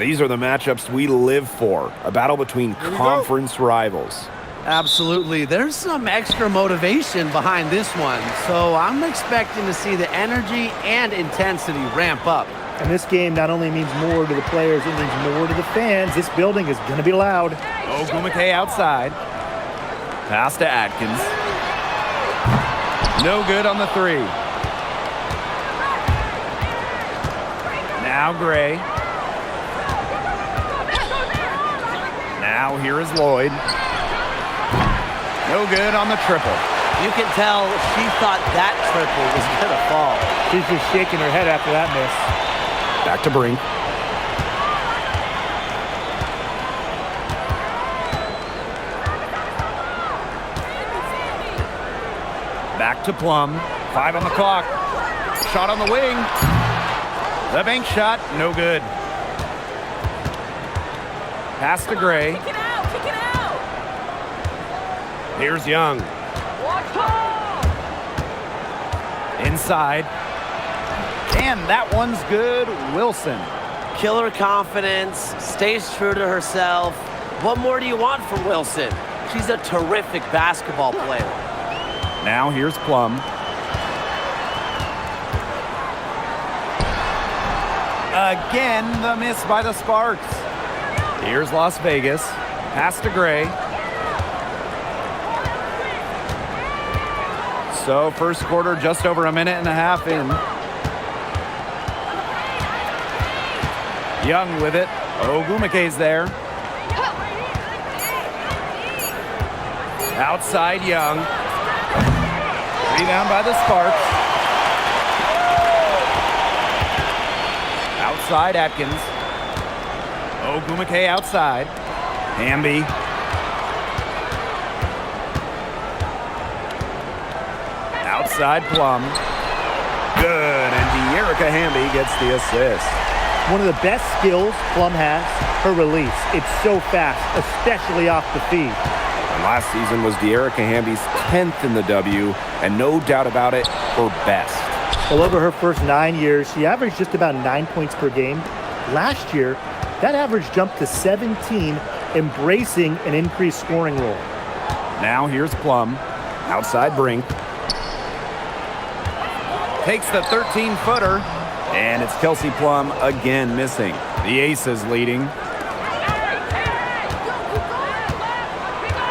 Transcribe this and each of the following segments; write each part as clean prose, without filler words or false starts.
These are the matchups we live for, a battle between conference rivals. Absolutely. There's some extra motivation behind this one, so I'm expecting to see the energy and intensity ramp up. And this game not only means more to the players, it means more to the fans. This building is going to be loud. Ogumake outside. Pass to Atkins. No good on the three. Now Gray. Now here is Lloyd. No good on the triple. You can tell she thought that triple was going to fall. She's just shaking her head after that miss. Back to Brink. Back to Plum. 5 on the clock. Shot on the wing. The bank shot, no good. Pass to Gray. Kick it out, kick it out. Here's Young. Inside. And that one's good. Wilson. Killer confidence, stays true to herself. What more do you want from Wilson? She's a terrific basketball player. Now here's Plum. Again, the miss by the Sparks. Here's Las Vegas. Pass to Gray. So first quarter just over a minute and a half in. Young with it. Ogumake's there. Outside Young. Rebound by the Sparks. Outside Atkins. Ogumake outside. Hamby. Outside Plum. Good, and De'Erica Hamby gets the assist. One of the best skills Plum has, her release. It's so fast, especially off the feed. And last season was De'Erica Hamby's 10th in the W, and no doubt about it, her best. Well, over her first 9 years, she averaged just about 9 points per game. Last year, that average jumped to 17, embracing an increased scoring role. Now here's Plum. Outside Brink. Takes the 13-footer. And it's Kelsey Plum again missing. The Aces leading.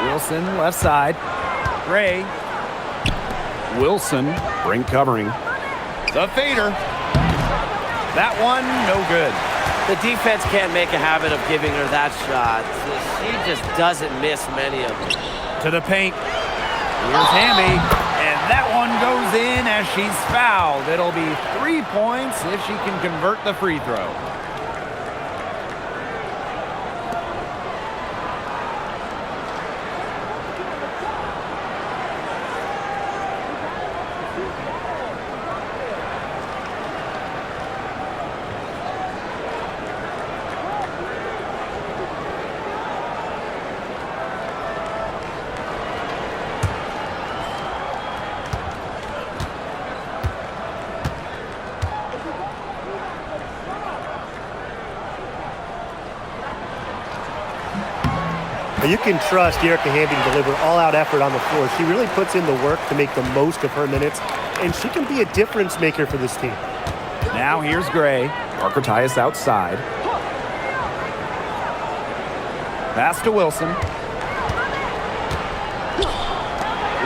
Wilson left side. Gray. Wilson. Brink covering. The fader. That one, no good. The defense can't make a habit of giving her that shot. She just doesn't miss many of them. To the paint. Here's Hamby. And that one goes in as she's fouled. It'll be 3 points if she can convert the free throw. You can trust De'Erica Hamby to deliver all-out effort on the floor. She really puts in the work to make the most of her minutes, and she can be a difference maker for this team. Now here's Gray. Parker Tyus outside. Pass to Wilson.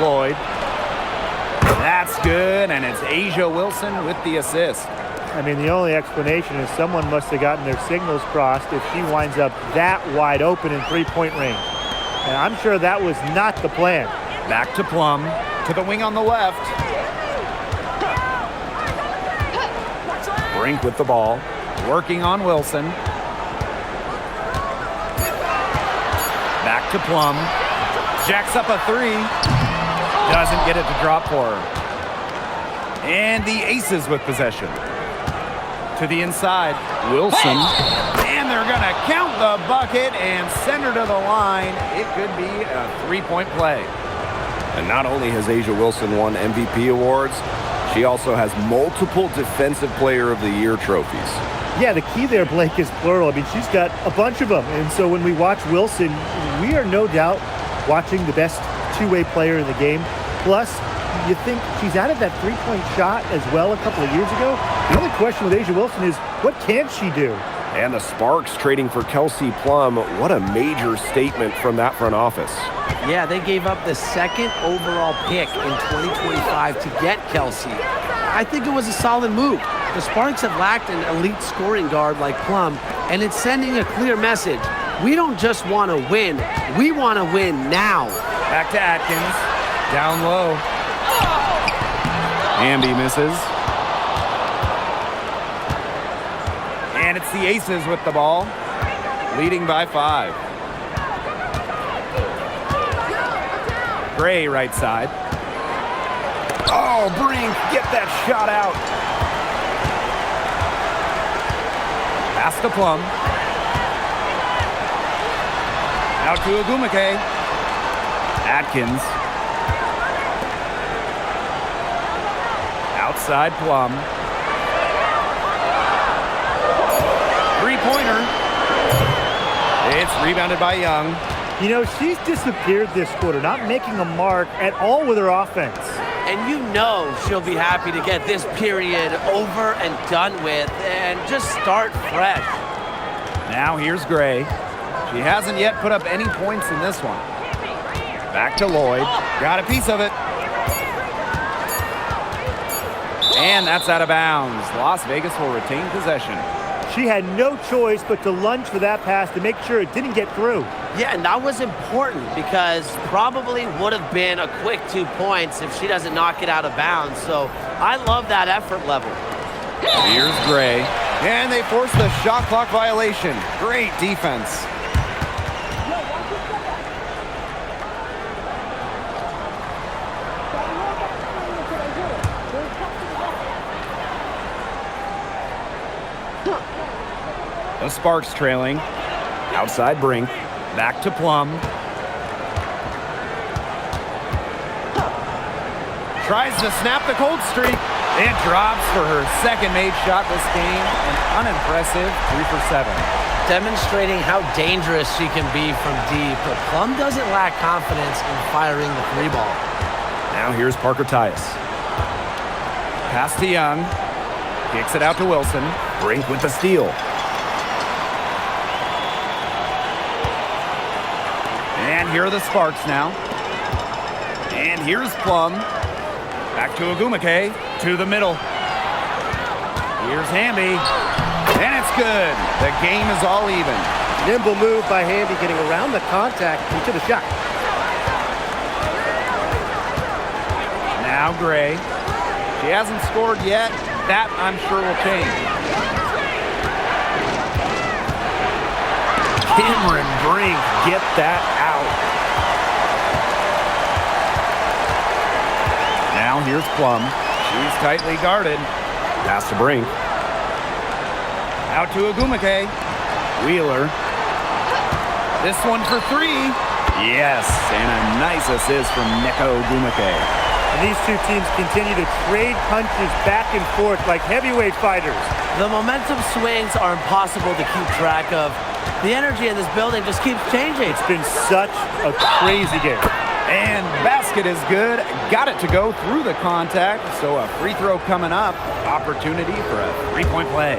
Lloyd. That's good, and it's Asia Wilson with the assist. I mean, the only explanation is someone must have gotten their signals crossed if she winds up that wide open in three-point range. And I'm sure that was not the plan. Back to Plum, to the wing on the left. Brink with the ball, working on Wilson. Back to Plum, jacks up a three. Doesn't get it to drop for her. And the Aces with possession. To the inside, Wilson, and they're going to count the bucket and send her to the line. It could be a three-point play. And not only has Asia Wilson won MVP awards, she also has multiple Defensive Player of the Year trophies. Yeah, the key there, Blake, is plural. I mean, she's got a bunch of them. And so when we watch Wilson, we are no doubt watching the best two-way player in the game. Plus, you think she's added that three-point shot as well a couple of years ago. The only question with A'ja Wilson is, what can she do? And the Sparks trading for Kelsey Plum. What a major statement from that front office. Yeah, they gave up the second overall pick in 2025 to get Kelsey. I think it was a solid move. The Sparks have lacked an elite scoring guard like Plum, and it's sending a clear message. We don't just want to win, we want to win now. Back to Atkins. Down low. Hamby misses. And it's the Aces with the ball, leading by 5. Gray right side. Oh, Brink, get that shot out. Pass to Plum. Out to Agumake. Atkins. Outside Plum. Three-pointer. It's rebounded by Young. You know, she's disappeared this quarter, not making a mark at all with her offense. And you know she'll be happy to get this period over and done with and just start fresh. Now here's Gray. She hasn't yet put up any points in this one. Back to Lloyd. Got a piece of it. And that's out of bounds. Las Vegas will retain possession. She had no choice but to lunge for that pass to make sure it didn't get through. Yeah, and that was important because probably would have been a quick 2 points if she doesn't knock it out of bounds. So I love that effort level. Here's Gray. And they force the shot clock violation. Great defense. The Sparks trailing. Outside Brink. Back to Plum. Tries to snap the cold streak. It drops for her second made shot this game. An unimpressive 3 for 7. Demonstrating how dangerous she can be from deep. But Plum doesn't lack confidence in firing the 3 ball. Now here's Parker Tyus. Pass to Young. Kicks it out to Wilson. Brink with the steal. And here are the Sparks now. And here's Plum. Back to Agumake. To the middle. Here's Hamby. And it's good. The game is all even. Nimble move by Hamby, getting around the contact into the shot. Now Gray. She hasn't scored yet. That, I'm sure, will change. Cameron Brink, get that out. Now here's Plum. She's tightly guarded. Pass to Brink. Out to Agumake. Wheeler. This one for 3. Yes, and a nice assist from Neko Agumake. And these two teams continue to trade punches back and forth like heavyweight fighters. The momentum swings are impossible to keep track of. The energy in this building just keeps changing. It's been such a crazy game. And basket is good. Got it to go through the contact. So a free throw coming up. Opportunity for a 3-point play.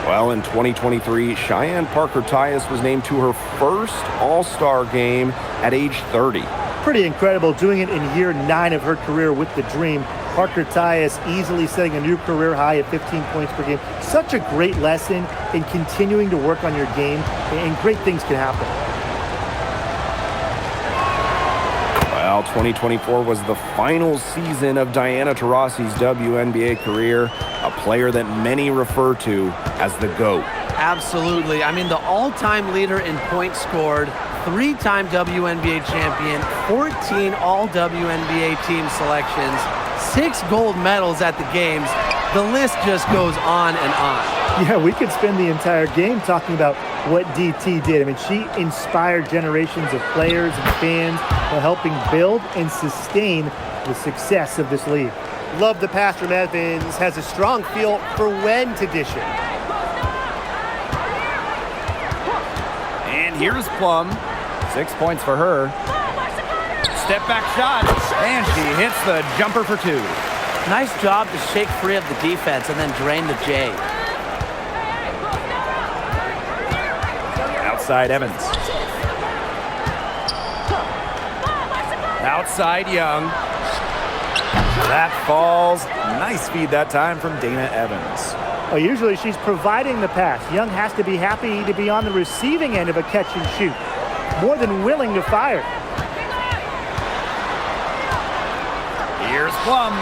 Well, in 2023, Cheyenne Parker Tyus was named to her first All-Star game at age 30. Pretty incredible, doing it in year 9 of her career with the Dream. Parker Tyus easily setting a new career high at 15 points per game. Such a great lesson in continuing to work on your game, and great things can happen. Well, 2024 was the final season of Diana Taurasi's WNBA career, a player that many refer to as the GOAT. Absolutely. I mean, the all-time leader in points scored, 3-time WNBA champion, 14 all-WNBA team selections, 6 gold medals at the games. The list just goes on and on. Yeah, we could spend the entire game talking about what DT did. I mean, she inspired generations of players and fans while helping build and sustain the success of this league. Love the pass from Evans. Has a strong feel for when to dish it. Here's Plum. 6 points for her. Step back shot, and she hits the jumper for 2. Nice job to shake free of the defense and then drain the J. Outside Evans. Outside Young. That falls. Nice feed that time from Dana Evans. Well, usually she's providing the pass. Young has to be happy to be on the receiving end of a catch and shoot. More than willing to fire. Here's Plum.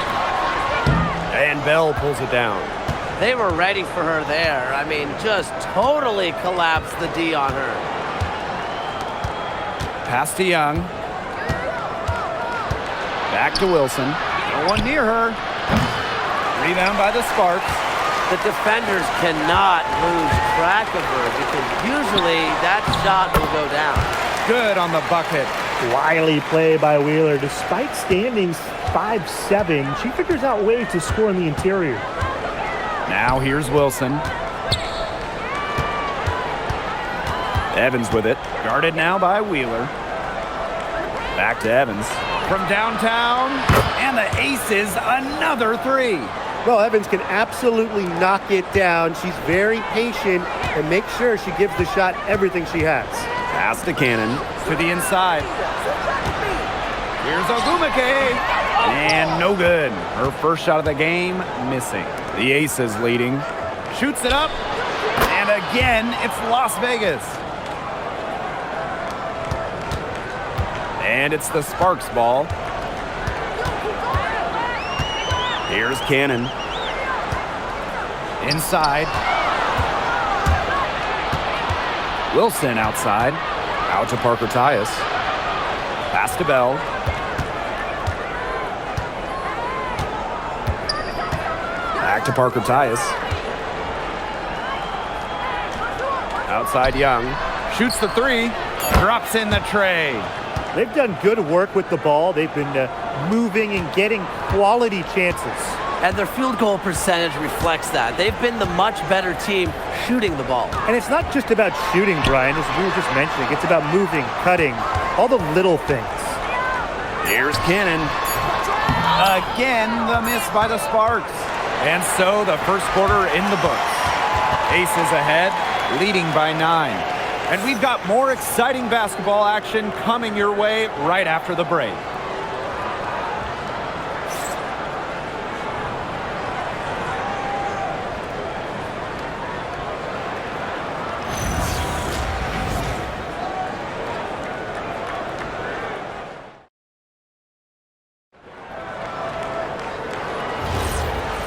And Bell pulls it down. They were ready for her there. I mean, just totally collapsed the D on her. Pass to Young. Back to Wilson. No one near her. Rebound by the Sparks. The defenders cannot lose track of her because usually that shot will go down. Good on the bucket. Wily play by Wheeler. Despite standing 5'7", she figures out ways to score in the interior. Now here's Wilson. Evans with it. Guarded now by Wheeler. Back to Evans. From downtown. And the Aces, another 3. Well, Evans can absolutely knock it down. She's very patient and makes sure she gives the shot everything she has. Pass to Cannon. To the inside. Here's Ogumake. And no good. Her first shot of the game, missing. The Aces leading. Shoots it up. And again, it's Las Vegas. And it's the Sparks ball. Here's Cannon. Inside. Wilson outside. Out to Parker Tyus. Pass to Bell. Back to Parker Tyus. Outside Young. Shoots the 3. Drops in the tray. They've done good work with the ball. They've been moving and getting quality chances. And their field goal percentage reflects that. They've been the much better team shooting the ball. And it's not just about shooting, Brian, as we were just mentioning. It's about moving, cutting, all the little things. Here's Cannon. Again, the miss by the Sparks. And so the first quarter in the books. Aces ahead, leading by 9. And we've got more exciting basketball action coming your way right after the break.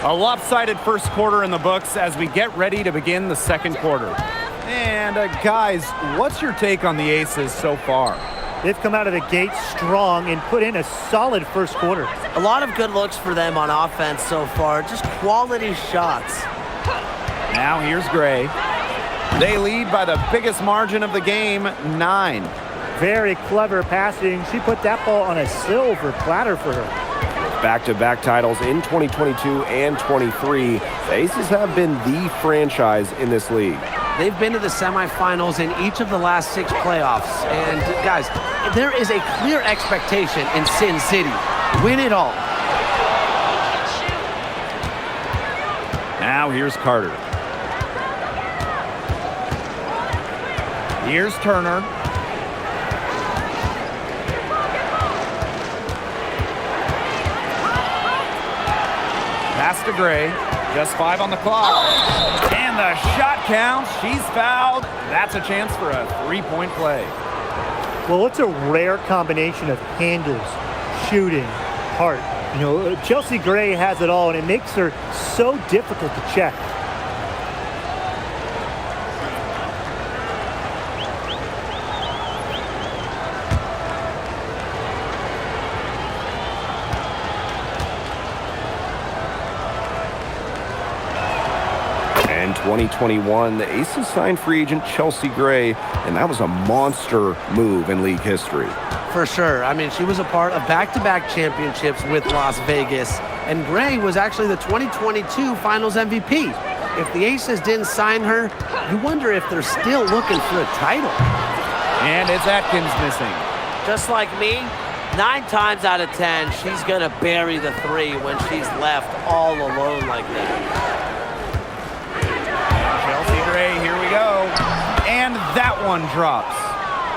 A lopsided first quarter in the books as we get ready to begin the second quarter. And guys, what's your take on the Aces so far? They've come out of the gate strong and put in a solid first quarter. A lot of good looks for them on offense so far. Just quality shots. Now here's Gray. They lead by the biggest margin of the game, 9. Very clever passing. She put that ball on a silver platter for her. Back-to-back titles in 2022 and 23. The Aces have been the franchise in this league. They've been to the semifinals in each of the last 6 playoffs. And guys, there is a clear expectation in Sin City. Win it all. Now here's Carter. Here's Turner. Pass to Gray. Just 5 on the clock. And the shot counts. She's fouled. That's a chance for a 3-point play. Well, it's a rare combination of handles, shooting, heart. You know, Chelsea Gray has it all, and it makes her so difficult to check. In 2021, the Aces signed free agent Chelsea Gray, and that was a monster move in league history. For sure. I mean, she was a part of back-to-back championships with Las Vegas, and Gray was actually the 2022 Finals MVP. If the Aces didn't sign her, you wonder if they're still looking for a title. And it's Atkins missing. Just like me, 9 times out of 10, she's going to bury the 3 when she's left all alone like that. Chelsea Gray, here we go. And that one drops.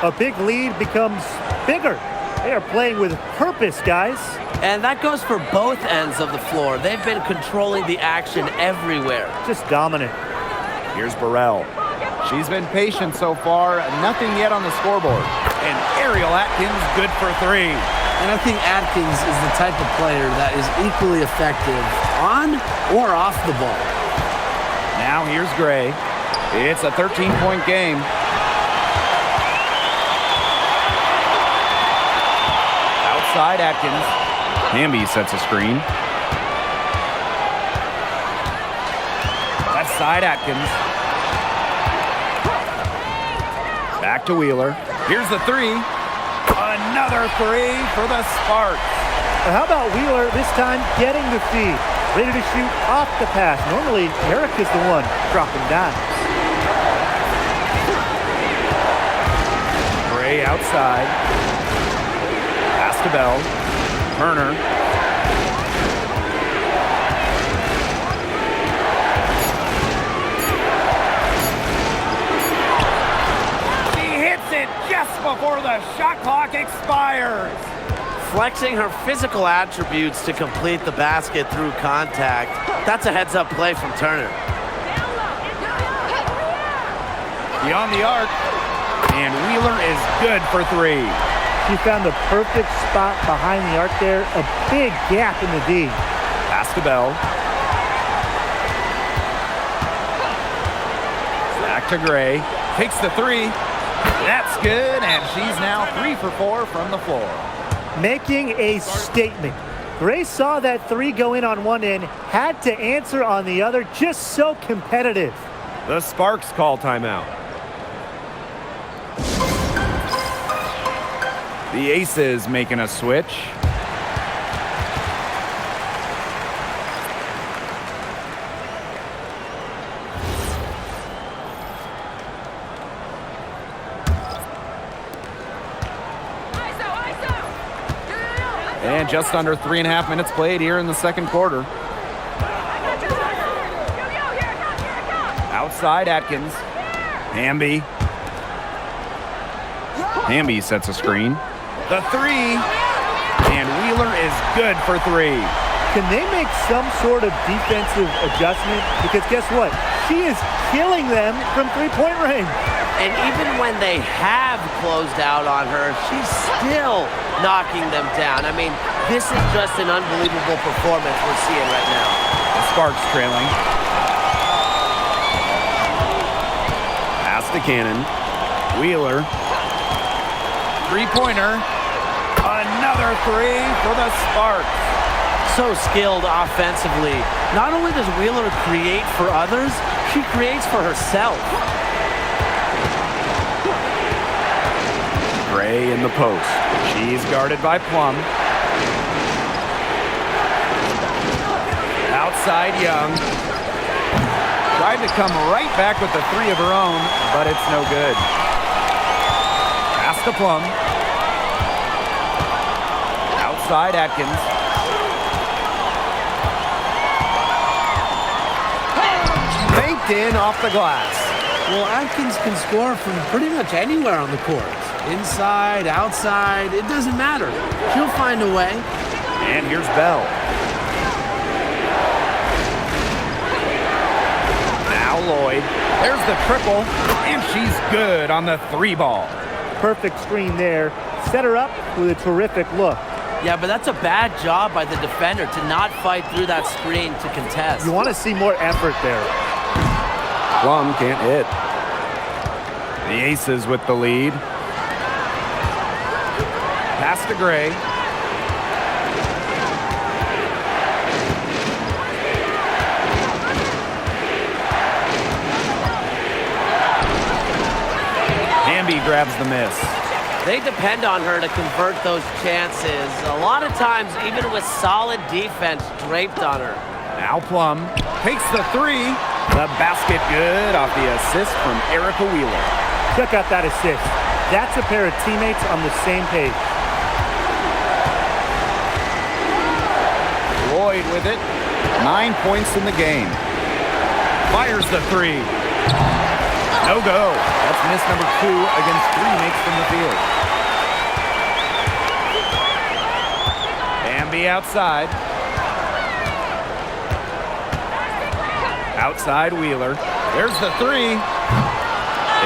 A big lead becomes bigger. They are playing with purpose, guys. And that goes for both ends of the floor. They've been controlling the action everywhere. Just dominant. Here's Burrell. She's been patient so far. Nothing yet on the scoreboard. And Ariel Atkins good for 3. And I think Atkins is the type of player that is equally effective on or off the ball. Now here's Gray. It's a 13-point game. Outside Atkins. Hamby sets a screen. Left side Atkins. Back to Wheeler. Here's the 3. Another 3 for the Sparks. How about Wheeler this time getting the feed? Ready to shoot off the pass. Normally, Erica's the one dropping dimes. Gray outside. Pass to Bell. Turner. She hits it just before the shot clock expires. Flexing her physical attributes to complete the basket through contact. That's a heads-up play from Turner. Beyond the arc. And Wheeler is good for 3. She found the perfect spot behind the arc there. A big gap in the D. Pass to Bell. Back to Gray. Takes the 3. That's good, and she's now 3 for 4 from the floor. Making a statement. Gray saw that 3 go in on one end, had to answer on the other. Just so competitive. The Sparks call timeout. The Aces making a switch. And just under 3.5 minutes played here in the second quarter. Outside Atkins. Hamby. Hamby sets a screen. The 3. And Wheeler is good for 3. Can they make some sort of defensive adjustment? Because guess what? She is killing them from three-point range. And even when they have closed out on her, she's still knocking them down. I mean, this is just an unbelievable performance we're seeing right now. The Sparks trailing. Pass to Cannon. Wheeler. Three-pointer. Another 3 for the Sparks. So skilled offensively. Not only does Wheeler create for others, she creates for herself. Gray in the post. She's guarded by Plum. Outside Young. Tried to come right back with the 3 of her own, but it's no good. Pass to Plum. Outside Atkins. Banked in off the glass. Well, Atkins can score from pretty much anywhere on the court. Inside, outside, it doesn't matter. She'll find a way. And here's Bell. Now Lloyd. There's the triple, and she's good on the 3 ball. Perfect screen there. Set her up with a terrific look. Yeah, but that's a bad job by the defender to not fight through that screen to contest. You want to see more effort there. Plum can't hit. The Aces with the lead. Pass to Gray. Hamby grabs the miss. They depend on her to convert those chances. A lot of times, even with solid defense draped on her. Now Plum takes the 3. The basket good off the assist from Erica Wheeler. Check out that assist. That's a pair of teammates on the same page. Lloyd with it. 9 points in the game. Fires the three. No go. That's miss number 2 against 3 makes from the field. Bambi outside. Outside Wheeler. There's the 3.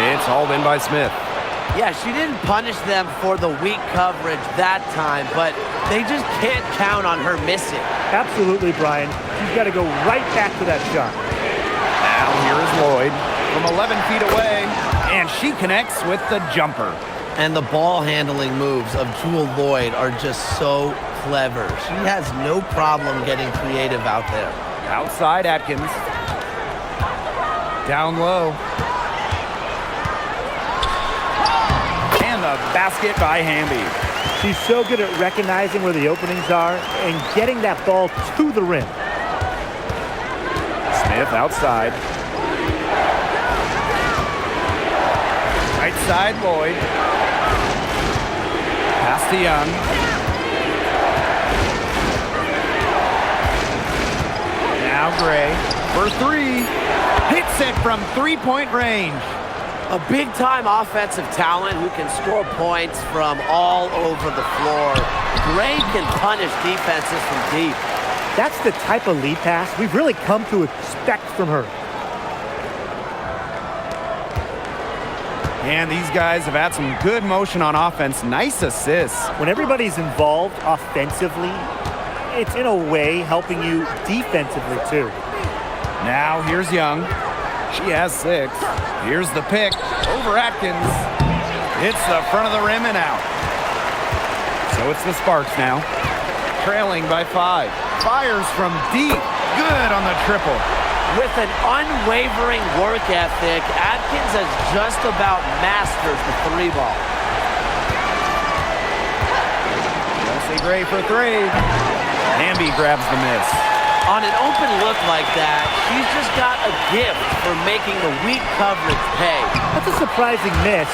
It's hauled in by Smith. Yeah, she didn't punish them for the weak coverage that time, but they just can't count on her missing. Absolutely, Brian. She's got to go right back to that shot. Now here is Lloyd from 11 feet away, and she connects with the jumper. And the ball handling moves of Jewel Lloyd are just so clever. She has no problem getting creative out there. Outside Atkins. Down low. And the basket by Hamby. She's so good at recognizing where the openings are and getting that ball to the rim. Smith outside. Right side Lloyd. Pass to Young. Now Gray for 3. Hits it from 3-point range. A big-time offensive talent who can score points from all over the floor. Gray can punish defenses from deep. That's the type of lead pass we've really come to expect from her. And these guys have had some good motion on offense. Nice assists. When everybody's involved offensively, it's in a way helping you defensively too. Now here's Young. She has 6. Here's the pick over Atkins. Hits the front of the rim and out. So it's the Sparks now. Trailing by 5. Fires from deep. Good on the triple. With an unwavering work ethic, Atkins has just about mastered the 3-ball. Chelsea Gray for 3. Hamby grabs the miss. On an open look like that, she's just got a gift for making the weak coverage pay. That's a surprising miss.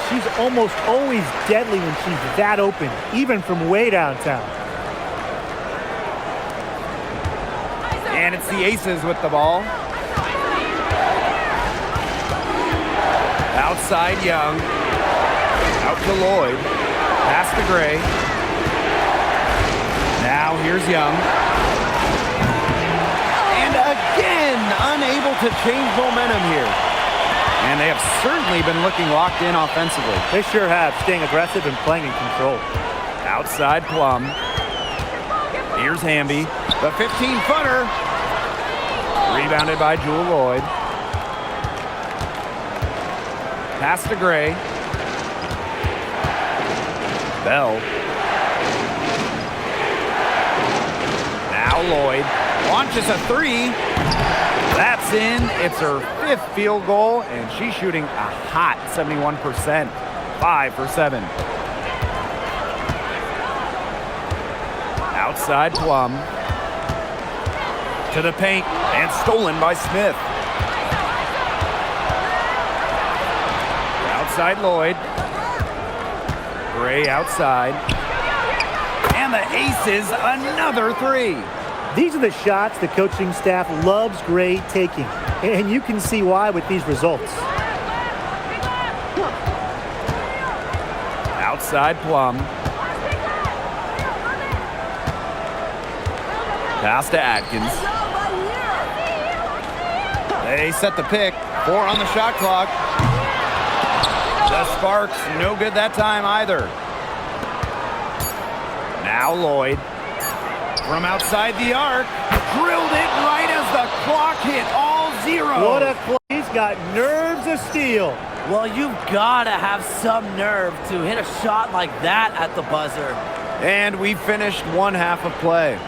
She's almost always deadly when she's that open, even from way downtown. And it's the Aces with the ball. Outside Young. Out to Lloyd. Pass to Gray. Now here's Young. Again, unable to change momentum here. And they have certainly been looking locked in offensively. They sure have, staying aggressive and playing in control. Outside Plum. Here's Hamby. The 15-footer. Rebounded by Jewel Lloyd. Pass to Gray. Bell. Now Lloyd. Launches a 3. That's in. It's her 5th field goal, and she's shooting a hot 71%. 5 for 7. Outside Plum. To the paint, and stolen by Smith. Outside Lloyd. Gray outside. And the Aces, another 3. These are the shots the coaching staff loves Gray taking, and you can see why with these results. Outside Plum. Pass to Atkins. They set the pick. 4 on the shot clock. The Sparks, no good that time either. Now Lloyd. From outside the arc, drilled it right as the clock hit all 0. What a play. He's got nerves of steel. Well, you've got to have some nerve to hit a shot like that at the buzzer. And we finished one half of play.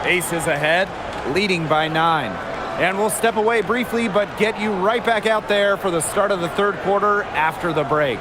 Aces ahead, leading by 9. And we'll step away briefly, but get you right back out there for the start of the 3rd quarter after the break.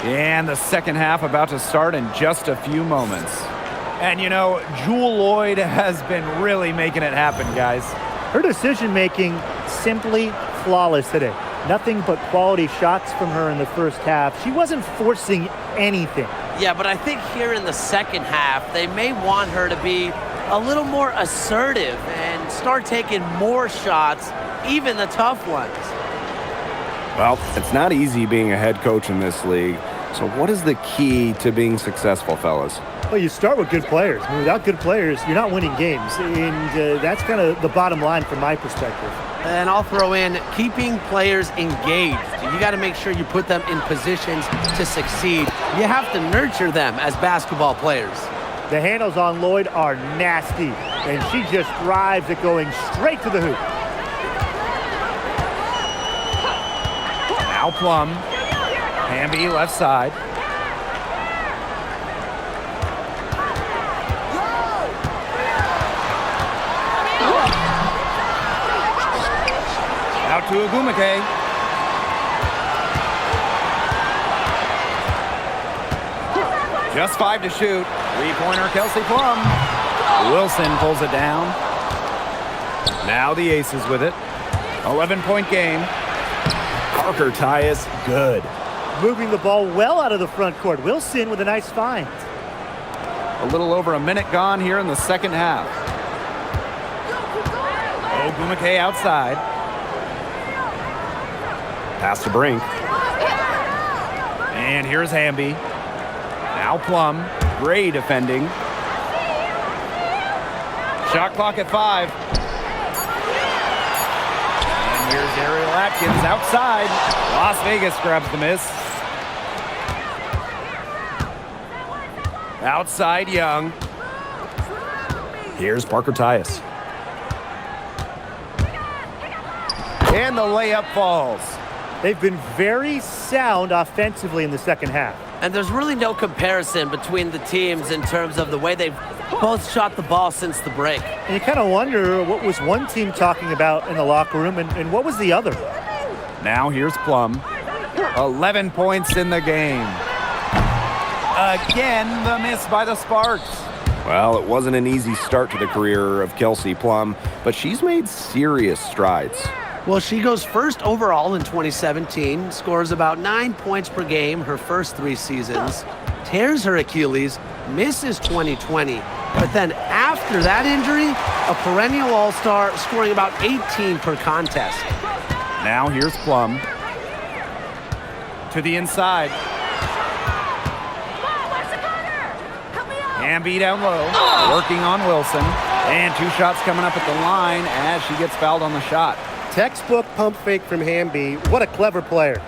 And the second half about to start in just a few moments. And you know, Jewel Lloyd has been really making it happen, guys. Her decision-making simply flawless today. Nothing but quality shots from her in the first half. She wasn't forcing anything. Yeah, but I think here in the second half, they may want her to be a little more assertive and start taking more shots, even the tough ones. Well, it's not easy being a head coach in this league. So what is the key to being successful, fellas? Well, you start with good players. I mean, without good players, you're not winning games. And that's kind of the bottom line from my perspective. And I'll throw in keeping players engaged. You got to make sure you put them in positions to succeed. You have to nurture them as basketball players. The handles on Lloyd are nasty, and she just thrives at going straight to the hoop. Now Plum. Hamby left side. Out to Agumake. Just 5 to shoot. Three-pointer, Kelsey Plum. Wilson pulls it down. Now the Aces with it. 11-point game. Parker Tyus, good. Moving the ball well out of the front court. Wilson with a nice find. A little over a minute gone here in the second half. Agumake outside. Pass to Brink. And here's Hamby. Now Plum. Gray defending. Shot clock at 5. And here's Ariel Atkins outside. Las Vegas grabs the miss. Outside Young. Here's Parker Tyus. And the layup falls. They've been very sound offensively in the second half. And there's really no comparison between the teams in terms of the way they've both shot the ball since the break. And you kind of wonder what was one team talking about in the locker room and what was the other. Now here's Plum. 11 points in the game. Again, the miss by the Sparks. Well, it wasn't an easy start to the career of Kelsey Plum, but she's made serious strides. Well, she goes first overall in 2017, scores about 9 points per game her first 3 seasons, tears her Achilles, misses 2020, but then after that injury, a perennial all-star scoring about 18 per contest. Now here's Plum. To the inside. Hamby down low, working on Wilson. And 2 shots coming up at the line as she gets fouled on the shot. Textbook pump fake from Hamby. What a clever player.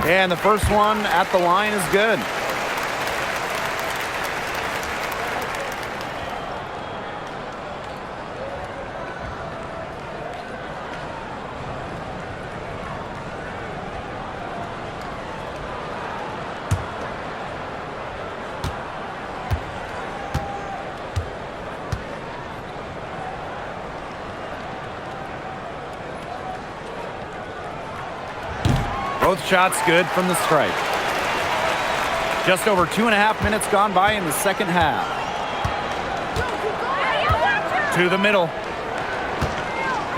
And the first one at the line is good. Both shots good from the stripe. Just over 2.5 minutes gone by in the second half. To the middle.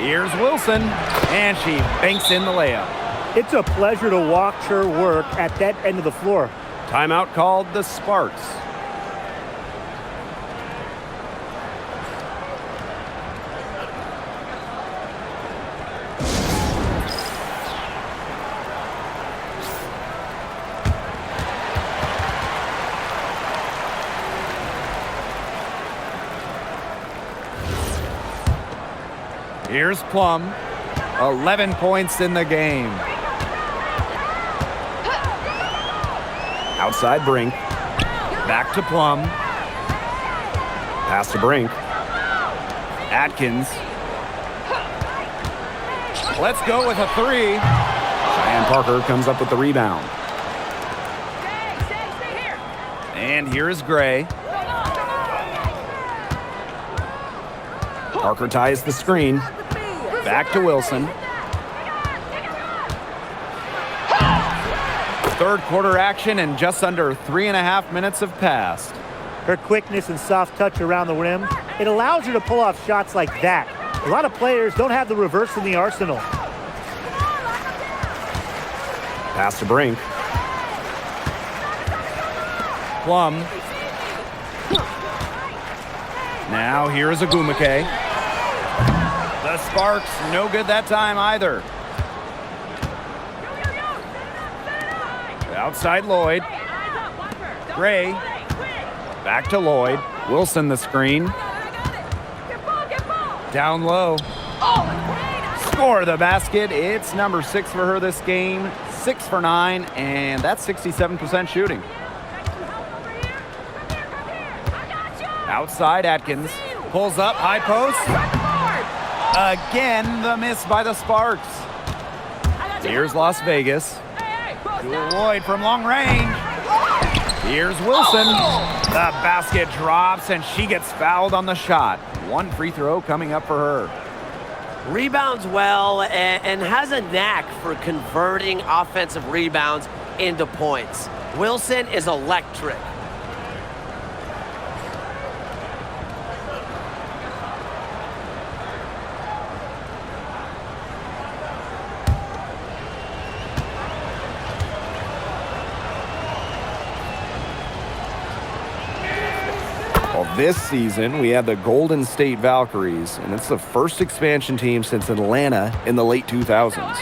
Here's Wilson, and she banks in the layup. It's a pleasure to watch her work at that end of the floor. Timeout called the Sparks. Here's Plum, 11 points in the game. Outside Brink. Back to Plum. Pass to Brink. Atkins. Let's go with a three. Cheyenne Parker comes up with the rebound. And here is Gray. Parker ties the screen. Back to Wilson. Third quarter action and just under 3.5 minutes have passed. Her quickness and soft touch around the rim, it allows her to pull off shots like that. A lot of players don't have the reverse in the arsenal. Pass to Brink. Plum. Now here is Agumake. The Sparks, no good that time either. Outside Lloyd. Gray. Back to Lloyd. Wilson the screen. Down low. Score the basket. It's number 6 for her this game. 6 for 9, and that's 67% shooting. Outside Atkins. Pulls up, high post. Again, the miss by the Sparks. Here's Las Vegas. To Lloyd from long range. Here's Wilson. The basket drops, and she gets fouled on the shot. 1 free throw coming up for her. Rebounds well and has a knack for converting offensive rebounds into points. Wilson is electric. Well, this season, we have the Golden State Valkyries, and it's the first expansion team since Atlanta in the late 2000s.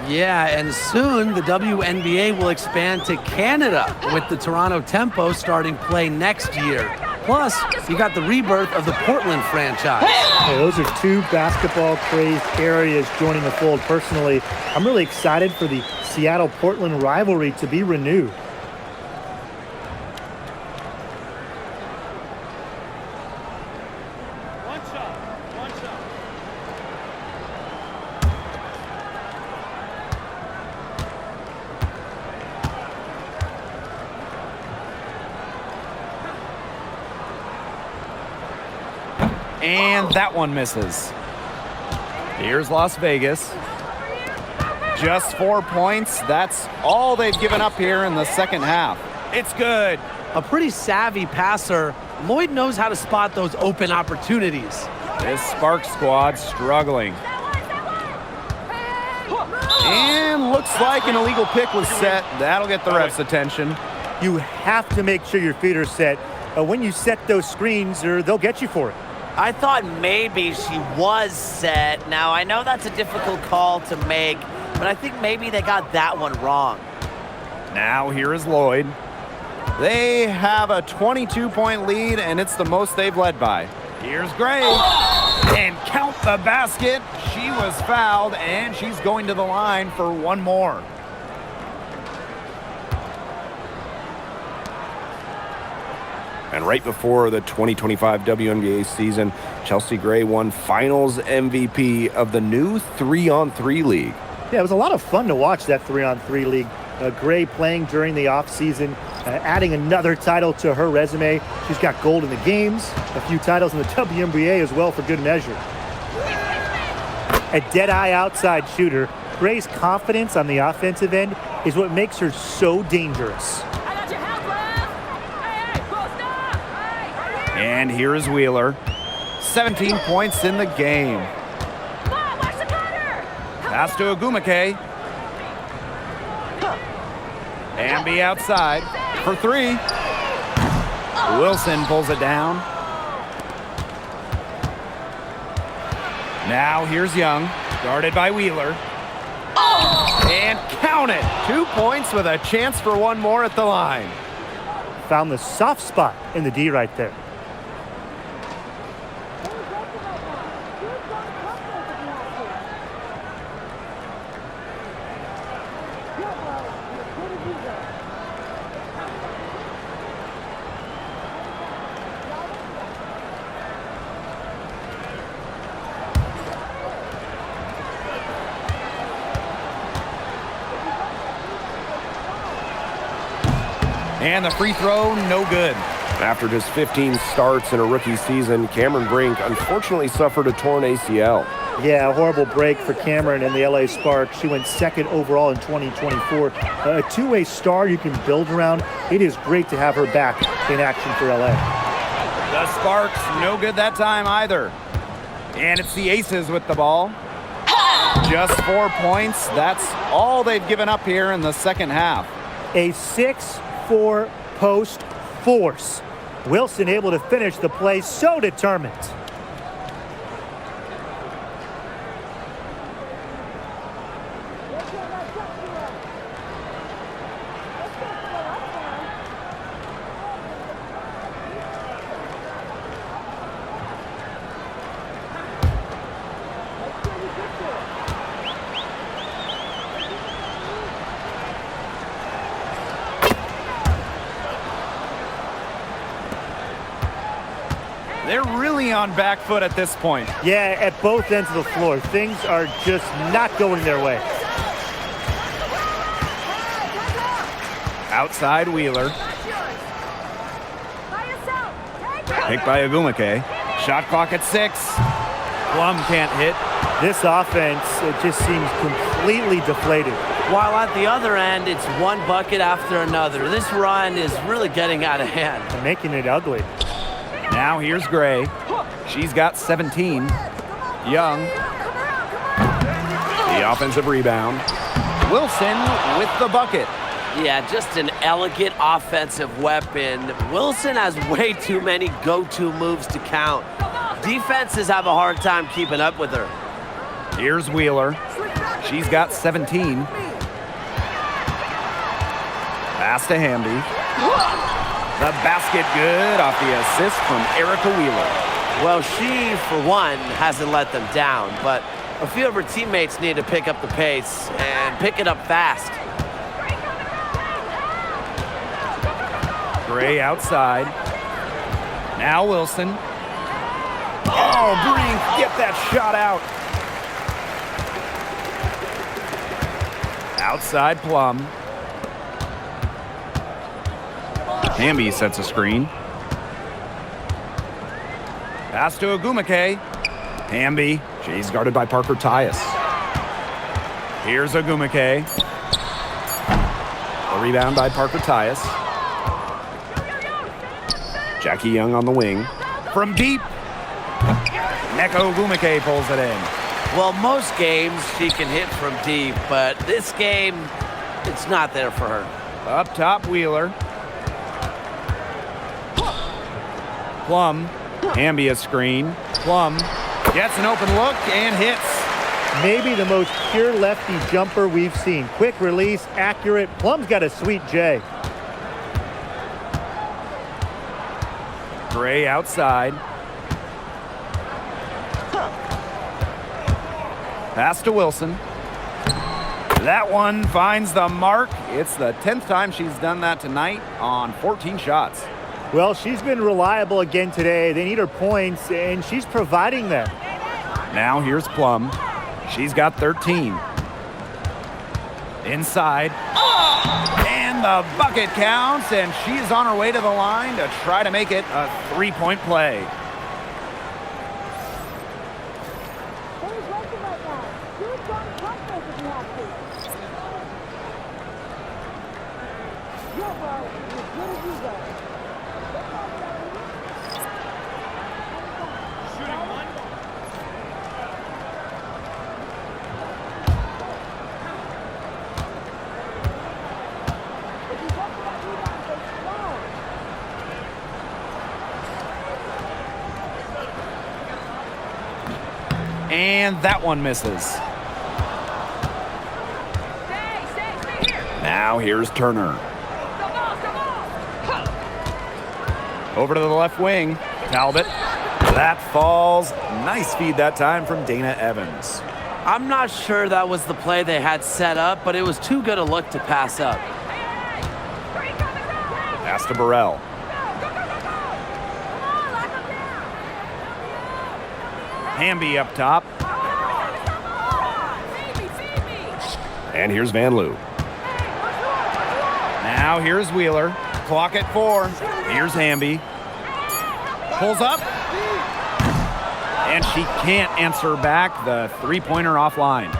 Yeah, and soon the WNBA will expand to Canada with the Toronto Tempo starting play next year. Plus, you got the rebirth of the Portland franchise. Hey, those are 2 basketball-crazed areas joining the fold. Personally, I'm really excited for the Seattle-Portland rivalry to be renewed. And that one misses. Here's Las Vegas. Just 4 points. That's all they've given up here in the second half. It's good. A pretty savvy passer, Lloyd knows how to spot those open opportunities. This Sparks squad struggling. And looks like an illegal pick was set. That'll get the ref's attention. You have to make sure your feet are set. When you set those screens, or they'll get you for it. I thought maybe she was set. Now, I know that's a difficult call to make, but I think maybe they got that one wrong. Now here is Lloyd. They have a 22-point lead, and it's the most they've led by. Here's Gray. And count the basket. She was fouled, and she's going to the line for one more. And right before the 2025 WNBA season, Chelsea Gray won Finals MVP of the new 3-on-3 league. Yeah, it was a lot of fun to watch that 3-on-3 league. Gray playing during the offseason, adding another title to her resume. She's got gold in the games, a few titles in the WNBA as well for good measure. A dead-eye outside shooter, Gray's confidence on the offensive end is what makes her so dangerous. And here is Wheeler. 17 points in the game. Pass to Agumake. Ambi outside for 3. Wilson pulls it down. Now here's Young, guarded by Wheeler. And count it. 2 points with a chance for one more at the line. Found the soft spot in the D right there. And the free throw, no good. After just 15 starts in a rookie season, Cameron Brink unfortunately suffered a torn ACL. Yeah, a horrible break for Cameron and the LA Sparks. She went second overall in 2024. A two-way star you can build around. It is great to have her back in action for LA. The Sparks, no good that time either. And it's the Aces with the ball. Just 4 points. That's all they've given up here in the second half. A 6-4 post force. Wilson able to finish the play, so determined. They're really on back foot at this point. Yeah, at both ends of the floor. Things are just not going their way. Outside Wheeler. Picked by Ogumake. Shot clock at 6. Plum can't hit. This offense, it just seems completely deflated. While at the other end, it's one bucket after another. This run is really getting out of hand. And making it ugly. Now here's Gray. She's got 17. Young. The offensive rebound. Wilson with the bucket. Yeah, just an elegant offensive weapon. Wilson has way too many go-to moves to count. Defenses have a hard time keeping up with her. Here's Wheeler. She's got 17. Pass to Hamby. The basket good off the assist from Erica Wheeler. Well, she, for one, hasn't let them down, but a few of her teammates need to pick up the pace and pick it up fast. Gray outside. Now Wilson. Oh, Brink, get that shot out. Outside Plum. Hamby sets a screen. Pass to Ogumake. Hamby. She's guarded by Parker Tyus. Here's Ogumake. A rebound by Parker Tyus. Jackie Young on the wing. From deep. Neko Ogumake pulls it in. Well, most games she can hit from deep, but this game, it's not there for her. Up top, Wheeler. Plum. Hamby a screen. Plum gets an open look and hits. Maybe the most pure lefty jumper we've seen. Quick release, accurate. Plum's got a sweet J. Gray outside. Pass to Wilson. That one finds the mark. It's the 10th time she's done that tonight on 14 shots. Well, she's been reliable again today. They need her points, and she's providing them. Now here's Plum. She's got 13. Inside. And the bucket counts, and she's on her way to the line to try to make it a three-point play. And that one misses. Now here's Turner. Over to the left wing. Talbot. That falls. Nice feed that time from Dana Evans. I'm not sure that was the play they had set up, but it was too good a look to pass up. Pass to Burrell. Hamby up top. And here's Van Loo. Now here's Wheeler. Clock at 4. Here's Hamby. Pulls up. And she can't answer back the three-pointer offline.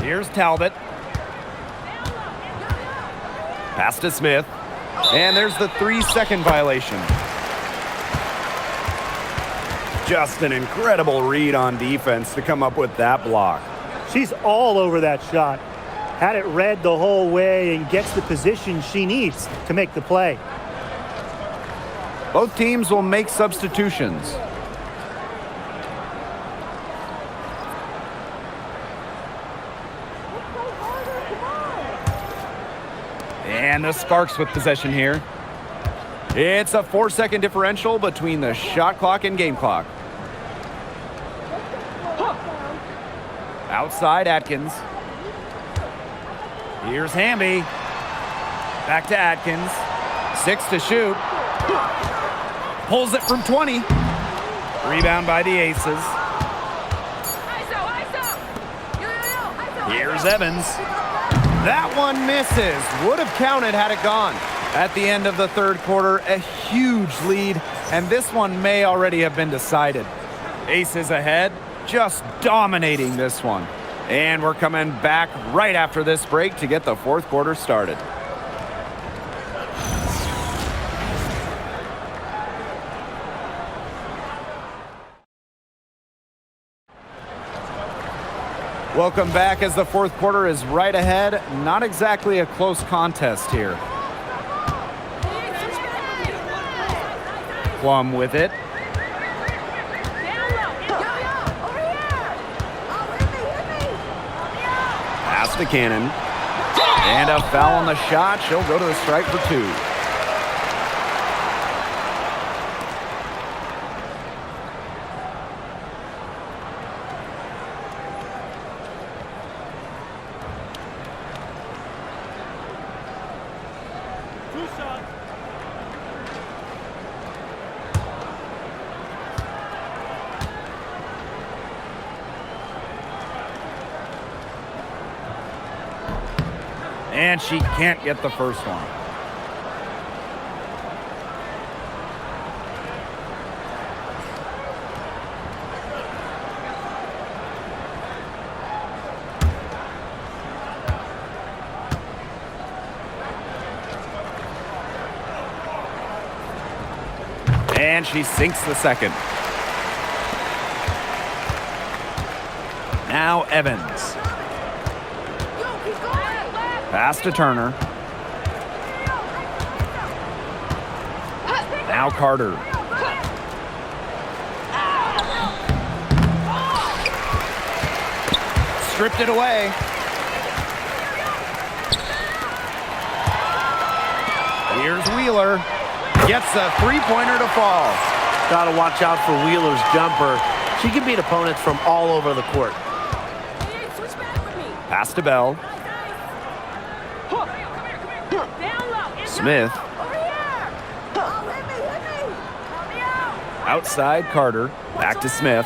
Here's Talbot. Pass to Smith. And there's the 3-second violation. Just an incredible read on defense to come up with that block. She's all over that shot. Had it read the whole way and gets the position she needs to make the play. Both teams will make substitutions. And the Sparks with possession here. It's a 4-second differential between the shot clock and game clock. Outside Atkins. Here's Hamby. Back to Atkins. 6 to shoot. Pulls it from 20. Rebound by the Aces. Here's Evans. That one misses. Would have counted had it gone. At the end of the third quarter, a huge lead, and this one may already have been decided. Aces ahead, just dominating this one. And we're coming back right after this break to get the fourth quarter started. Welcome back as the fourth quarter is right ahead. Not exactly a close contest here. Plum with it. Pass to Cannon. And a foul on the shot. She'll go to the strike for 2. And she can't get the first one. And she sinks the second. Now Evans. Pass to Turner. Now Carter. Stripped it away. Here's Wheeler. Gets a three-pointer to fall. Gotta watch out for Wheeler's jumper. She can beat opponents from all over the court. Pass to Bell. Smith. Outside Carter. Back to Smith.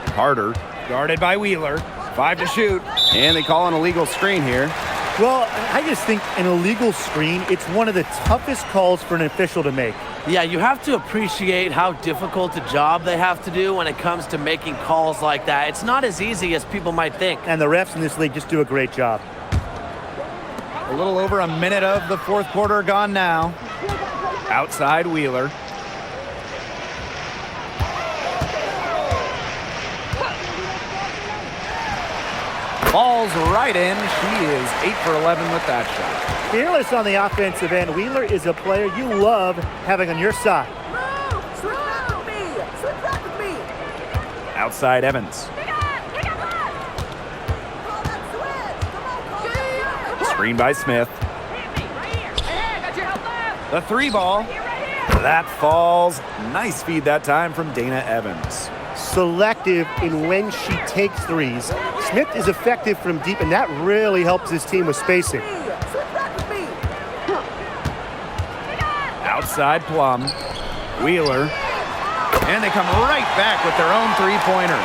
Carter guarded by Wheeler. 5 to shoot. And they call an illegal screen here. Well, I just think an illegal screen, it's one of the toughest calls for an official to make. Yeah, you have to appreciate how difficult a job they have to do when it comes to making calls like that. It's not as easy as people might think. And the refs in this league just do a great job. A little over a minute of the fourth quarter gone now. Outside Wheeler. Falls right in. She is 8 for 11 with that shot. Fearless on the offensive end. Wheeler is a player you love having on your side. Outside Evans. Screen by Smith. The three ball. That falls. Nice feed that time from Dana Evans. Selective in when she takes threes. Smith is effective from deep, and that really helps his team with spacing. Outside Plum. Wheeler. And they come right back with their own three-pointer.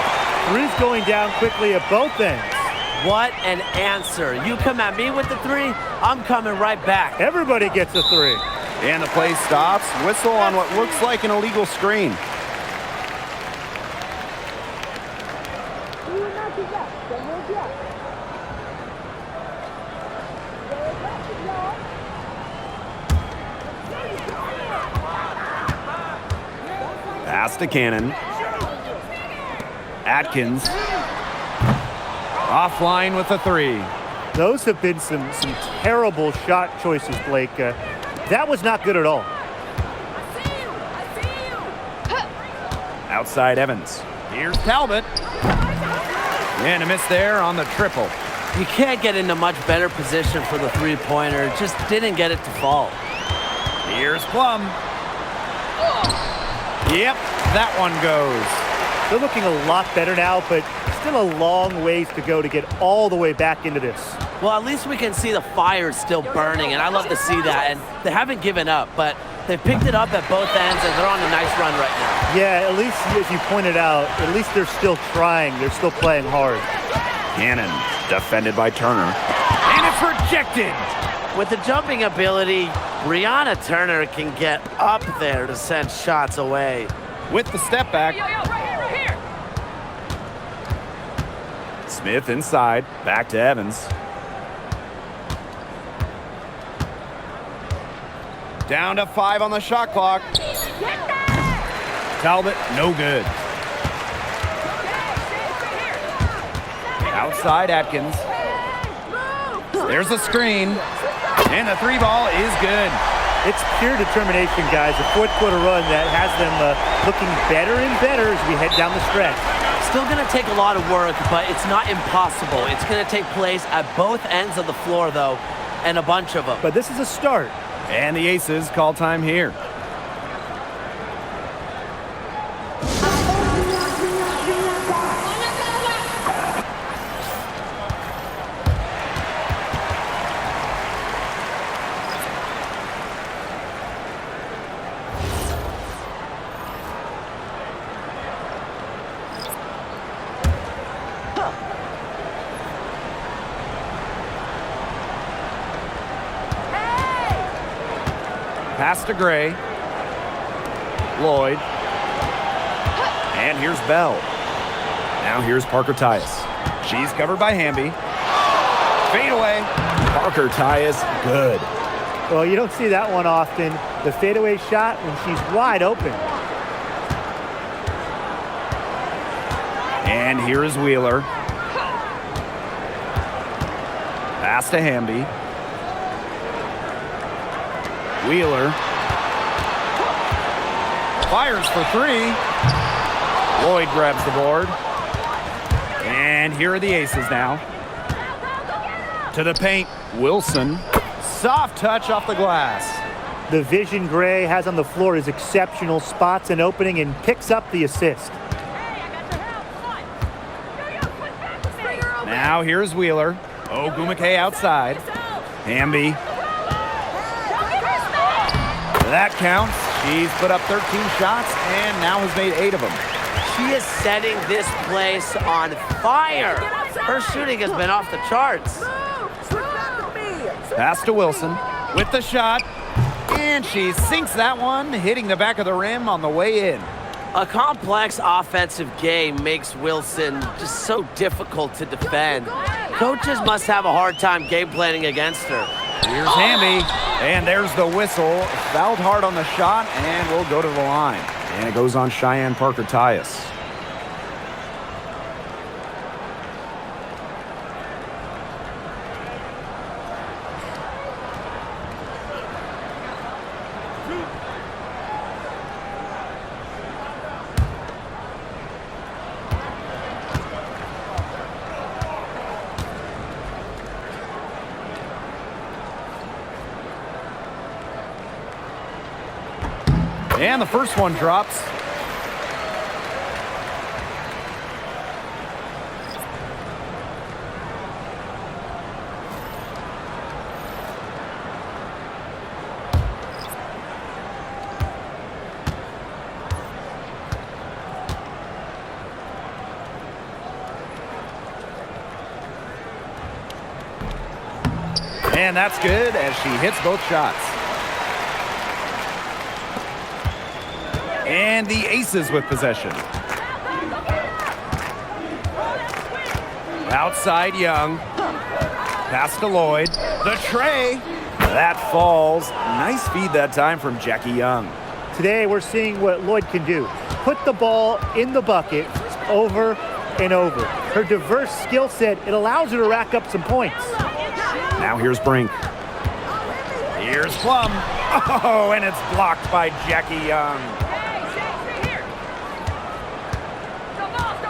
Threes going down quickly at both ends. What an answer. You come at me with the three, I'm coming right back. Everybody gets a three. And the play stops. Whistle on what looks like an illegal screen. Pass to Cannon. Atkins. Offline with a three. Those have been some terrible shot choices, Blake. That was not good at all. Outside Evans. Here's Talbot. And a miss there on the triple. You can't get into much better position for the three-pointer. Just didn't get it to fall. Here's Plum. Yep, that one goes. They're looking a lot better now, but still a long ways to go to get all the way back into this. Well, at least we can see the fire is still burning, and I love to see that. And they haven't given up, but they picked it up at both ends, and they're on a nice run right now. Yeah, at least, as you pointed out, at least they're still trying. They're still playing hard. Cannon, defended by Turner. And it's rejected. With the jumping ability, Brianna Turner can get up there to send shots away. With the step back. Smith inside. Back to Evans. Down to 5 on the shot clock. Talbot, no good. Outside Atkins. There's a screen. And the three ball is good. It's pure determination, guys. A fourth quarter run that has them looking better and better as we head down the stretch. Still going to take a lot of work, but it's not impossible. It's going to take place at both ends of the floor, though, and a bunch of them. But this is a start. And the Aces call time here. Pass to Gray. Lloyd. And here's Bell. Now here's Parker Tyus. She's covered by Hamby. Fade away. Parker Tyus, good. Well, you don't see that one often. The fadeaway shot when she's wide open. And here is Wheeler. Pass to Hamby. Wheeler fires for three. Lloyd grabs the board. And here are the Aces now. To the paint, Wilson. Soft touch off the glass. The vision Gray has on the floor is exceptional. Spots an opening and picks up the assist. Now here's Wheeler. Ogumake outside. Hamby. That counts. She's put up 13 shots and now has made 8 of them. She is setting this place on fire. Her shooting has been off the charts. Pass to Wilson with the shot. And she sinks that one, hitting the back of the rim on the way in. A complex offensive game makes Wilson just so difficult to defend. Coaches must have a hard time game planning against her. Here's Hamby, and there's the whistle. Fouled hard on the shot, and will go to the line. And it goes on Cheyenne Parker Tyus. And the first one drops. And that's good as she hits both shots. And the Aces with possession. Outside Young. Pass to Lloyd. The tray. That falls. Nice feed that time from Jackie Young. Today we're seeing what Lloyd can do. Put the ball in the bucket over and over. Her diverse skill set, it allows her to rack up some points. Now here's Brink. Here's Plum. Oh, and it's blocked by Jackie Young.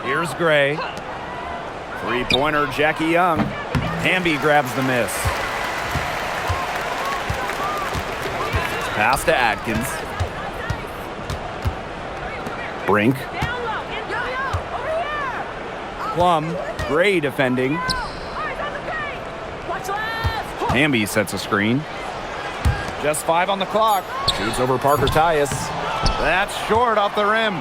Here's Gray. Three-pointer, Jackie Young. Hamby grabs the miss. Pass to Atkins. Brink. Plum, Gray defending. Hamby sets a screen. Just 5 on the clock. Shoots over Parker Tyus. That's short off the rim.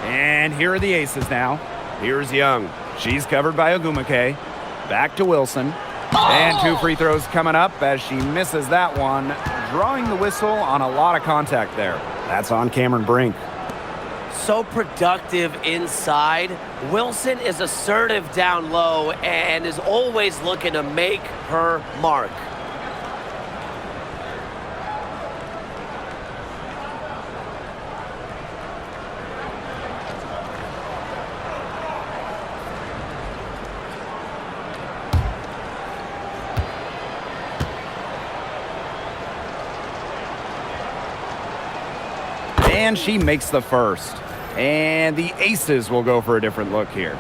And here are the Aces now. Here's Young. She's covered by Ogumake. Back to Wilson. And 2 free throws coming up as she misses that one. Drawing the whistle on a lot of contact there. That's on Cameron Brink. So productive inside. Wilson is assertive down low and is always looking to make her mark. And she makes the first. And the Aces will go for a different look here.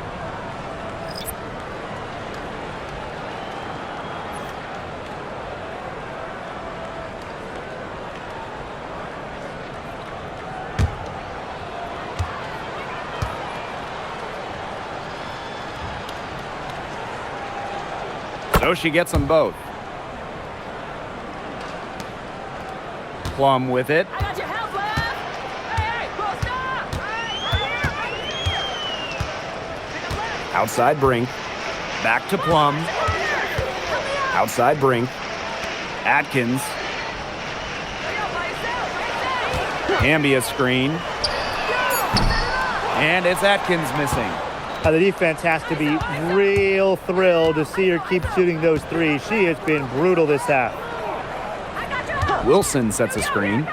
So she gets them both. Plum with it. Outside Brink. Back to Plum. Outside Brink. Atkins. Hamby a screen. And it's Atkins missing. The defense has to be real thrilled to see her keep shooting those threes. She has been brutal this half. Wilson sets a screen.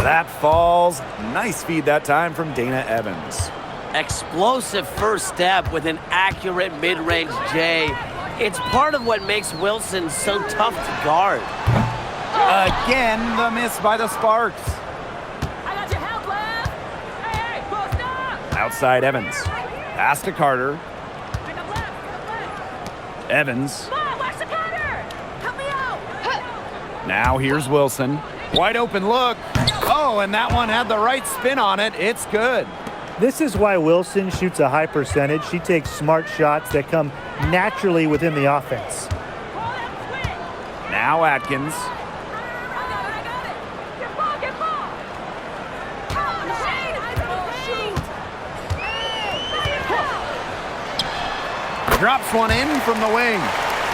That falls. Nice feed that time from Dana Evans. Explosive first step with an accurate mid-range J. It's part of what makes Wilson so tough to guard. Again, the miss by the Sparks. Outside Evans. Pass to Carter. Evans. Now here's Wilson. Wide open look. Oh, and that one had the right spin on it. It's good. This is why Wilson shoots a high percentage. She takes smart shots that come naturally within the offense. Now Atkins. Drops one in from the wing.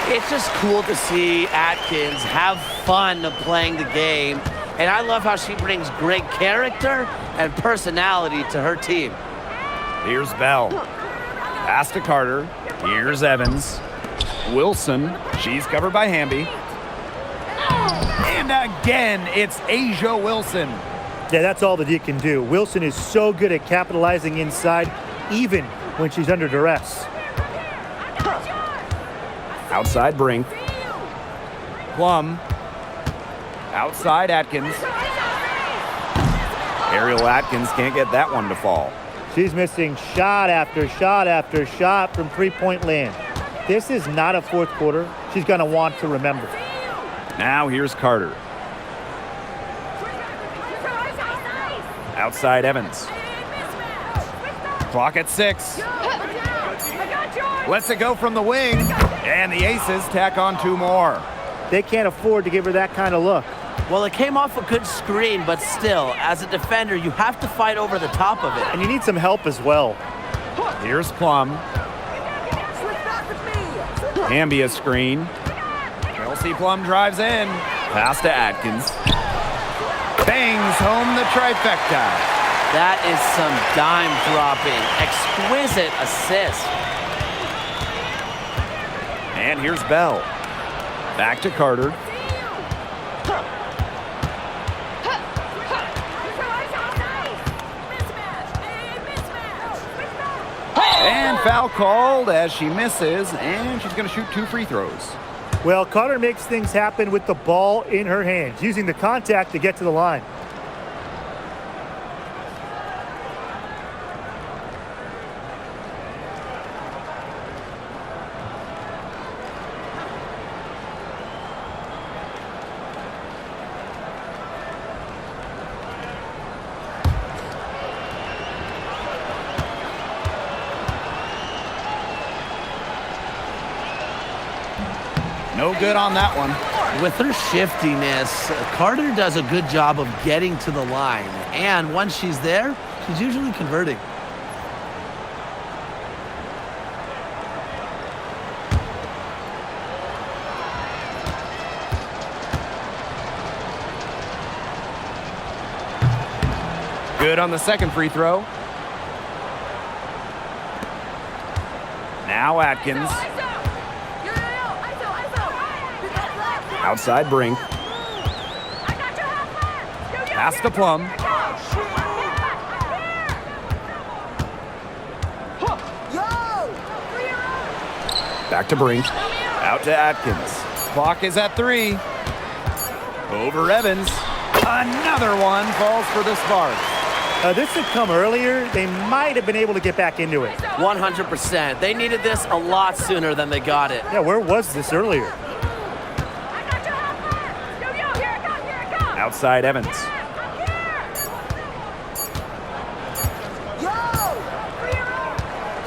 It's just cool to see Atkins have fun playing the game. And I love how she brings great character and personality to her team. Here's Bell. Pass to Carter. Here's Evans. Wilson. She's covered by Hamby. And again, it's Asia Wilson. Yeah, that's all that he can do. Wilson is so good at capitalizing inside, even when she's under duress. Outside Brink. Plum. Outside Atkins. Ariel Atkins can't get that one to fall. She's missing shot after shot after shot from three-point land. This is not a fourth quarter she's going to want to remember. Now here's Carter. Outside Evans. Clock at 6. Lets it go from the wing. And the Aces tack on 2 more. They can't afford to give her that kind of look. Well, it came off a good screen, but still, as a defender, you have to fight over the top of it. And you need some help as well. Here's Plum. Cambia screen. Kelsey Plum drives in. Pass to Atkins. Bangs home the trifecta. That is some dime dropping. Exquisite assist. And here's Bell. Back to Carter. And foul called as she misses, and she's going to shoot 2 free throws. Well, Carter makes things happen with the ball in her hands, using the contact to get to the line. No good on that one. With her shiftiness, Carter does a good job of getting to the line. And once she's there, she's usually converting. Good on the second free throw. Now Atkins. Outside Brink. Pass to Plum. Back to Brink. Out to Atkins. Clock is at 3. Over Evans. Another one falls for the Sparks. This had come earlier. They might have been able to get back into it. 100%. They needed this a lot sooner than they got it. Yeah, where was this earlier? Outside Evans.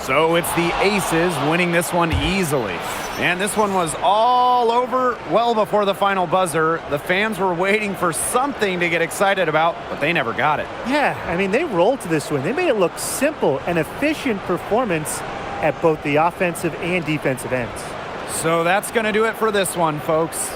So it's the Aces winning this one easily. And this one was all over well before the final buzzer. The fans were waiting for something to get excited about, but they never got it. Yeah, I mean, they rolled to this win. They made it look simple and efficient performance at both the offensive and defensive ends. So that's going to do it for this one, folks.